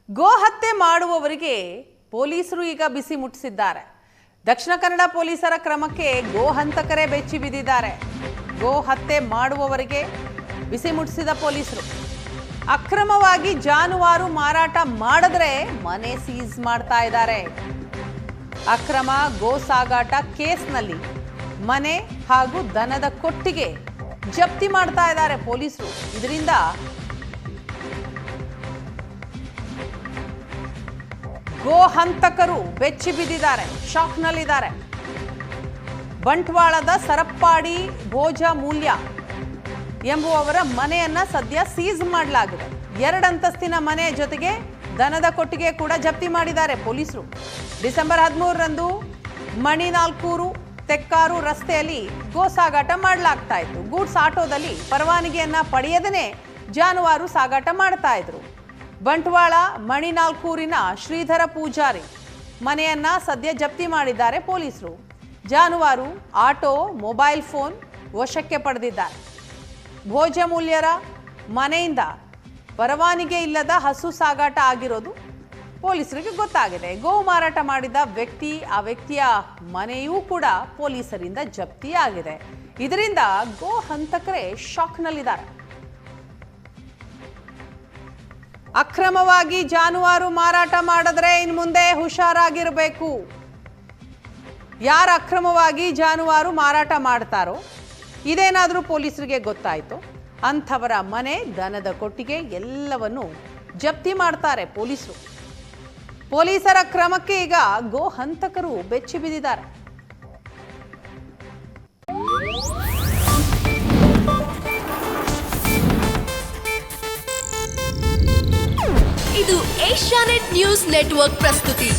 ಗೋ ಹತ್ಯೆ ಮಾಡುವವರಿಗೆ ಪೊಲೀಸರು ಈಗ ಬಿಸಿ ಮುಟ್ಟಿಸಿದ್ದಾರೆ. ದಕ್ಷಿಣ ಕನ್ನಡ ಪೊಲೀಸರ ಕ್ರಮಕ್ಕೆ ಗೋ ಹಂತಕರೇ ಬೆಚ್ಚಿ ಬಿದ್ದಿದ್ದಾರೆ. ಗೋ ಹತ್ಯೆ ಮಾಡುವವರಿಗೆ ಬಿಸಿ ಮುಟ್ಟಿಸಿದ ಪೊಲೀಸರು ಅಕ್ರಮವಾಗಿ ಜಾನುವಾರು ಮಾರಾಟ ಮಾಡಿದ್ರೆ ಮನೆ ಸೀಸ್ ಮಾಡ್ತಾ ಇದ್ದಾರೆ. ಅಕ್ರಮ ಗೋ ಸಾಗಾಟ ಕೇಸ್ನಲ್ಲಿ ಮನೆ ಹಾಗೂ ದನದ ಕೊಟ್ಟಿಗೆ ಜಪ್ತಿ ಮಾಡ್ತಾ ಇದ್ದಾರೆ ಪೊಲೀಸರು. ಇದರಿಂದ ಗೋ ಹಂತಕರು ಬೆಚ್ಚಿ ಬಿದ್ದಿದ್ದಾರೆ, ಶಾಕ್ನಲ್ಲಿದ್ದಾರೆ. ಬಂಟ್ವಾಳದ ಸರಪ್ಪಾಡಿ ಭೋಜ ಮೂಲ್ಯ ಎಂಬುವವರ ಮನೆಯನ್ನ ಸದ್ಯ ಸೀಸ್ ಮಾಡಲಾಗಿದೆ. 2 ಅಂತಸ್ತಿನ ಮನೆ ಜೊತೆಗೆ ದನದ ಕೊಟ್ಟಿಗೆ ಕೂಡ ಜಪ್ತಿ ಮಾಡಿದ್ದಾರೆ ಪೊಲೀಸರು. ಡಿಸೆಂಬರ್ 13ರಂದು ಮಣಿನಾಲ್ಕೂರು ತೆಕ್ಕಾರು ರಸ್ತೆಯಲ್ಲಿ ಗೋ ಸಾಗಾಟ ಮಾಡಲಾಗ್ತಾ ಇತ್ತು. ಗೂಡ್ಸ್ ಆಟೋದಲ್ಲಿ ಪರವಾನಗಿಯನ್ನ ಪಡೆಯದೇ ಜಾನುವಾರು ಸಾಗಾಟ ಮಾಡ್ತಾ ಇದ್ರು. ಬಂಟ್ವಾಳ ಮಣಿನಾಲ್ಕೂರಿನ ಶ್ರೀಧರ ಪೂಜಾರಿ ಮನೆಯನ್ನ ಸದ್ಯ ಜಪ್ತಿ ಮಾಡಿದ್ದಾರೆ ಪೊಲೀಸರು. ಜಾನುವಾರು, ಆಟೋ, ಮೊಬೈಲ್ ಫೋನ್ ವಶಕ್ಕೆ ಪಡೆದಿದ್ದಾರೆ. ಭೋಜಮೂಲ್ಯರ ಮನೆಯಿಂದ ಪರವಾನಗಿ ಇಲ್ಲದ ಹಸು ಸಾಗಾಟ ಆಗಿರೋದು ಪೊಲೀಸರಿಗೆ ಗೊತ್ತಾಗಿದೆ. ಗೋ ಮಾರಾಟ ಮಾಡಿದ ಆ ವ್ಯಕ್ತಿಯ ಮನೆಯೂ ಕೂಡ ಪೊಲೀಸರಿಂದ ಜಪ್ತಿಯಾಗಿದೆ. ಇದರಿಂದ ಗೋ ಹಂತಕರೇ ಶಾಕ್ನಲ್ಲಿದ್ದಾರೆ. ಅಕ್ರಮವಾಗಿ ಜಾನುವಾರು ಮಾರಾಟ ಮಾಡಿದ್ರೆ ಇನ್ನು ಮುಂದೆ ಹುಷಾರಾಗಿರಬೇಕು. ಯಾರು ಅಕ್ರಮವಾಗಿ ಜಾನುವಾರು ಮಾರಾಟ ಮಾಡ್ತಾರೋ, ಇದೇನಾದರೂ ಪೊಲೀಸರಿಗೆ ಗೊತ್ತಾಯಿತು, ಅಂಥವರ ಮನೆ, ದನದ ಕೊಟ್ಟಿಗೆ ಎಲ್ಲವನ್ನು ಜಪ್ತಿ ಮಾಡ್ತಾರೆ ಪೊಲೀಸರು. ಪೊಲೀಸರ ಕ್ರಮಕ್ಕೆ ಈಗ ಗೋ ಹಂತಕರು ಬೆಚ್ಚಿ ಬಿದ್ದಿದ್ದಾರೆ. ಇದು ಏಷ್ಯಾನೆಟ್ ನ್ಯೂಸ್ ನೆಟ್ವರ್ಕ್ ಪ್ರಸ್ತುತಿ.